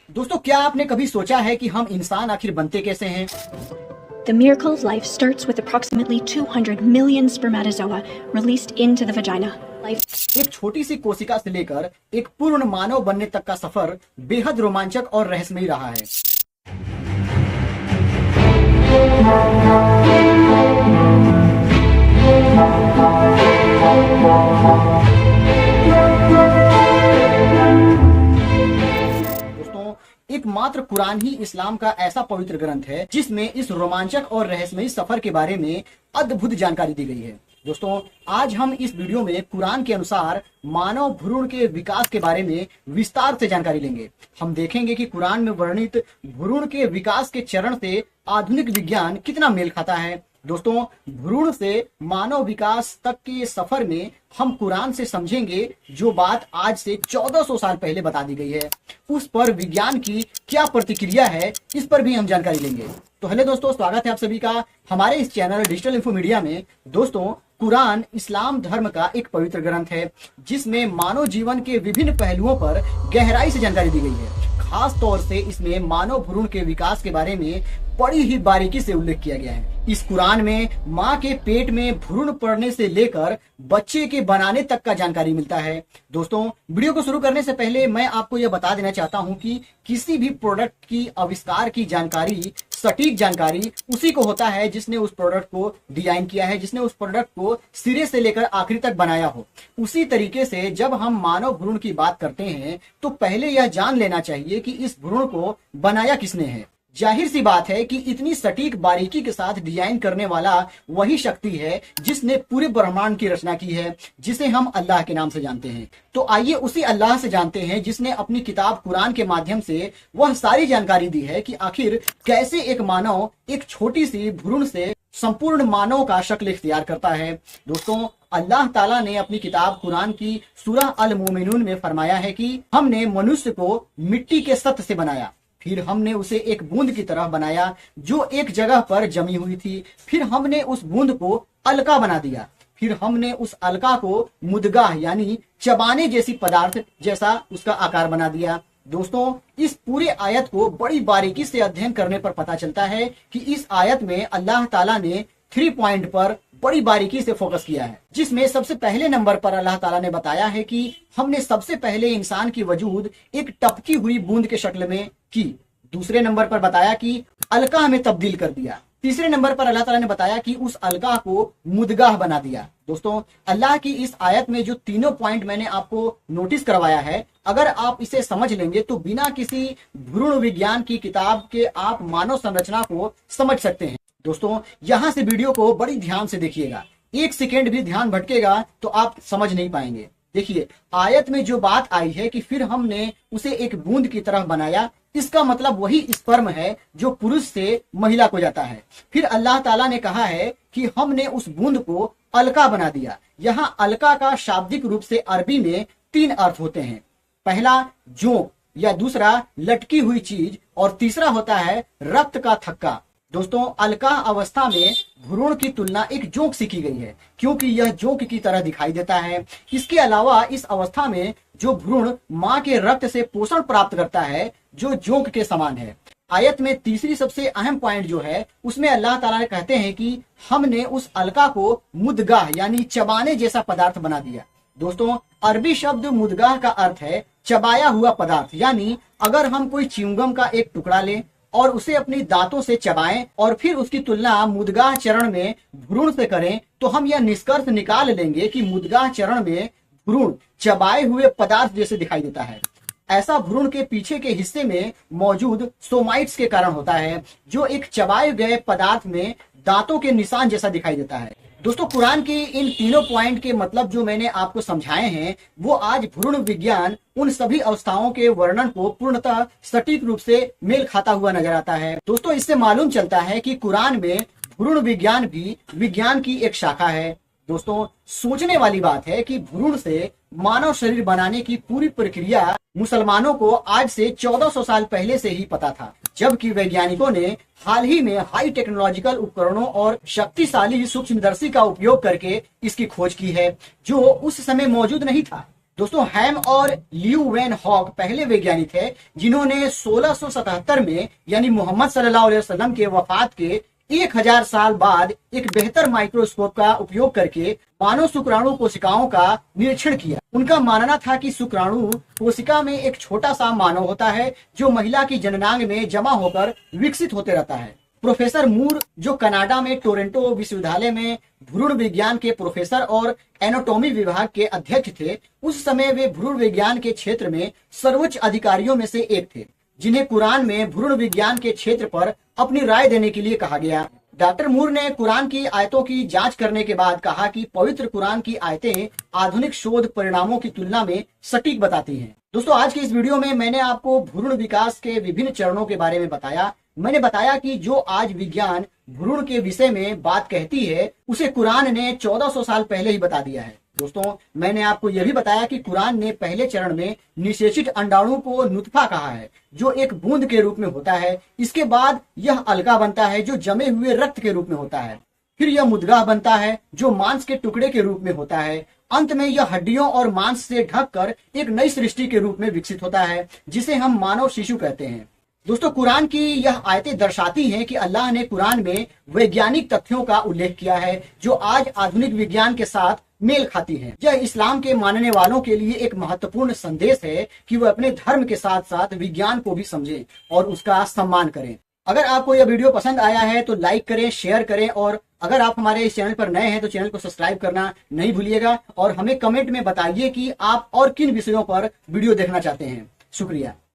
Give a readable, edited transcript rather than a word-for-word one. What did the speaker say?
दोस्तों, क्या आपने कभी सोचा है कि हम इंसान आखिर बनते कैसे हैं? The miracle of life starts with approximately 200 million spermatozoa released into the vagina. एक छोटी सी कोशिका से लेकर एक पूर्ण मानव बनने तक का सफर बेहद रोमांचक और रहस्यमयी रहा है। एकमात्र कुरान ही इस्लाम का ऐसा पवित्र ग्रंथ है जिसमें इस रोमांचक और रहस्यमयी सफर के बारे में अद्भुत जानकारी दी गई है। दोस्तों, आज हम इस वीडियो में कुरान के अनुसार मानव भ्रूण के विकास के बारे में विस्तार से जानकारी लेंगे। हम देखेंगे कि कुरान में वर्णित भ्रूण के विकास के चरण से आधुनिक विज्ञान कितना मेल खाता है। दोस्तों, भ्रूण से मानव विकास तक के सफर में हम कुरान से समझेंगे जो बात आज से 1400 साल पहले बता दी गई है, उस पर विज्ञान की क्या प्रतिक्रिया है, इस पर भी हम जानकारी लेंगे। तो हेलो दोस्तों, स्वागत है आप सभी का हमारे इस चैनल डिजिटल इन्फो मीडिया में। दोस्तों, कुरान इस्लाम धर्म का एक पवित्र ग्रंथ है जिसमें मानव जीवन के विभिन्न पहलुओं पर गहराई से जानकारी दी गई है। खास तौर से इसमें मानव भ्रूण के विकास के बारे में बड़ी ही बारीकी से उल्लेख किया गया है। इस कुरान में माँ के पेट में भ्रूण पड़ने से लेकर बच्चे के बनाने तक का जानकारी मिलता है। दोस्तों, वीडियो को शुरू करने से पहले मैं आपको यह बता देना चाहता हूं कि किसी भी प्रोडक्ट की आविष्कार की जानकारी, सटीक जानकारी उसी को होता है जिसने उस प्रोडक्ट को डिजाइन किया है, जिसने उस प्रोडक्ट को सिरे से लेकर आखिरी तक बनाया हो। उसी तरीके से जब हम मानव भ्रूण की बात करते हैं तो पहले यह जान लेना चाहिए कि इस भ्रूण को बनाया किसने है। जाहिर सी बात है कि इतनी सटीक बारीकी के साथ डिजाइन करने वाला वही शक्ति है जिसने पूरे ब्रह्मांड की रचना की है, जिसे हम अल्लाह के नाम से जानते हैं। तो आइए उसी अल्लाह से जानते हैं जिसने अपनी किताब कुरान के माध्यम से वह सारी जानकारी दी है कि आखिर कैसे एक मानव एक छोटी सी भ्रूण से संपूर्ण मानव का शक्ल इख्तियार करता है। दोस्तों, अल्लाह ताला ने अपनी किताब कुरान की सूरह अल मोमिनून में फरमाया है कि हमने मनुष्य को मिट्टी के सत्त से बनाया, फिर हमने उसे एक बूंद की तरह बनाया जो एक जगह पर जमी हुई थी। फिर हमने उस बूंद को अलका बना दिया। फिर हमने उस अलका को मुदगाह यानी चबाने जैसी पदार्थ जैसा उसका आकार बना दिया। दोस्तों, इस पूरे आयत को बड़ी बारीकी से अध्ययन करने पर पता चलता है कि इस आयत में अल्लाह ताला ने 3 पॉइंट पर बड़ी बारीकी से फोकस किया है, जिसमें सबसे पहले नंबर पर अल्लाह ताला ने बताया है कि हमने सबसे पहले इंसान की वजूद एक टपकी हुई बूंद के शक्ल में की। दूसरे नंबर पर बताया कि अलका में तब्दील कर दिया। तीसरे नंबर पर अल्लाह ताला ने बताया कि उस अलका को मुदगाह बना दिया। दोस्तों, अल्लाह की इस आयत में जो तीनों पॉइंट मैंने आपको नोटिस करवाया है, अगर आप इसे समझ लेंगे तो बिना किसी भ्रूण विज्ञान की किताब के आप मानव संरचना को समझ सकते हैं। दोस्तों, यहाँ से वीडियो को बड़ी ध्यान से देखिएगा, एक सेकेंड भी ध्यान भटकेगा तो आप समझ नहीं पाएंगे। देखिए, आयत में जो बात आई है कि फिर हमने उसे एक बूंद की तरह बनाया, इसका मतलब वही स्पर्म है जो पुरुष से महिला को जाता है। फिर अल्लाह ताला ने कहा है कि हमने उस बूंद को अलका बना दिया। यहाँ अलका का शाब्दिक रूप से अरबी में 3 अर्थ होते हैं। पहला जोंक या दूसरा लटकी हुई चीज और तीसरा होता है रक्त का थक्का। दोस्तों, अलका अवस्था में भ्रूण की तुलना एक जोंक से की गई है क्योंकि यह जोंक की तरह दिखाई देता है। इसके अलावा इस अवस्था में जो भ्रूण माँ के रक्त से पोषण प्राप्त करता है जो जोंक के समान है। आयत में तीसरी सबसे अहम पॉइंट जो है उसमें अल्लाह ताला कहते हैं कि हमने उस अलका को मुदगाह यानी चबाने जैसा पदार्थ बना दिया। दोस्तों, अरबी शब्द मुदगाह का अर्थ है चबाया हुआ पदार्थ, यानी अगर हम कोई च्युइंगम का एक टुकड़ा लें और उसे अपनी दांतों से चबाएं और फिर उसकी तुलना मुदगाह चरण में भ्रूण से करें तो हम यह निष्कर्ष निकाल लेंगे कि मुदगाह चरण में भ्रूण चबाए हुए पदार्थ जैसे दिखाई देता है। ऐसा भ्रूण के पीछे के हिस्से में मौजूद सोमाइट्स के कारण होता है जो एक चबाए गए पदार्थ में दांतों के निशान जैसा दिखाई देता है। दोस्तों, कुरान की इन तीनों पॉइंट के मतलब जो मैंने आपको समझाए हैं वो आज भ्रूण विज्ञान उन सभी अवस्थाओं के वर्णन को पूर्णतः सटीक रूप से मेल खाता हुआ नजर आता है। दोस्तों, इससे मालूम चलता है कि कुरान में भ्रूण विज्ञान भी विज्ञान की एक शाखा है। दोस्तों, सोचने वाली बात है कि भ्रूण से मानव शरीर बनाने की पूरी प्रक्रिया मुसलमानों को आज से 1400 साल पहले से ही पता था, जबकि वैज्ञानिकों ने हाल ही में हाई टेक्नोलॉजिकल उपकरणों और शक्तिशाली सूक्ष्मदर्शी का उपयोग करके इसकी खोज की है जो उस समय मौजूद नहीं था। दोस्तों हैम और लियू वैन हॉक पहले वैज्ञानिक थे जिन्होंने 1677 में यानी मोहम्मद सल्लल्लाहु अलैहि वसल्लम के वफात के 1000 साल बाद एक बेहतर माइक्रोस्कोप का उपयोग करके मानव शुक्राणु कोशिकाओं का निरीक्षण किया। उनका मानना था कि शुक्राणु कोशिका में एक छोटा सा मानव होता है जो महिला की जननांग में जमा होकर विकसित होते रहता है। प्रोफेसर मूर जो कनाडा में टोरंटो विश्वविद्यालय में भ्रूण विज्ञान के प्रोफेसर और एनाटॉमी विभाग के अध्यक्ष थे, उस समय वे भ्रूण विज्ञान के क्षेत्र में सर्वोच्च अधिकारियों में से एक थे जिन्हें कुरान में भ्रूण विज्ञान के क्षेत्र पर अपनी राय देने के लिए कहा गया। डॉक्टर मूर ने कुरान की आयतों की जांच करने के बाद कहा कि पवित्र कुरान की आयतें आधुनिक शोध परिणामों की तुलना में सटीक बताती हैं। दोस्तों आज की इस वीडियो में मैंने आपको भ्रूण विकास के विभिन्न चरणों के बारे में बताया। मैंने बताया कि जो आज विज्ञान भ्रूण के विषय में बात कहती है उसे कुरान ने 1400 साल पहले ही बता दिया है। दोस्तों मैंने आपको यह भी बताया कि कुरान ने पहले चरण में निषेचित अंडाणु को नुतफा कहा है जो एक बूंद के रूप में होता है। इसके बाद यह अलका बनता है जो जमे हुए रक्त के रूप में होता है। फिर यह मुद्गा बनता है जो मांस के टुकड़े के रूप में होता है। अंत में यह हड्डियों और मांस से ढककर एक नई सृष्टि के रूप में विकसित होता है जिसे हम मानव शिशु कहते हैं। दोस्तों कुरान की यह आयतें दर्शाती हैं कि अल्लाह ने कुरान में वैज्ञानिक तथ्यों का उल्लेख किया है जो आज आधुनिक विज्ञान के साथ मेल खाती हैं। यह इस्लाम के मानने वालों के लिए एक महत्वपूर्ण संदेश है कि वह अपने धर्म के साथ साथ विज्ञान को भी समझें और उसका सम्मान करें। अगर आपको यह वीडियो पसंद आया है तो लाइक करें, शेयर करें और अगर आप हमारे इस चैनल पर नए हैं तो चैनल को सब्सक्राइब करना नहीं भूलिएगा और हमें कमेंट में बताइए कि आप और किन विषयों पर वीडियो देखना चाहते हैं। शुक्रिया।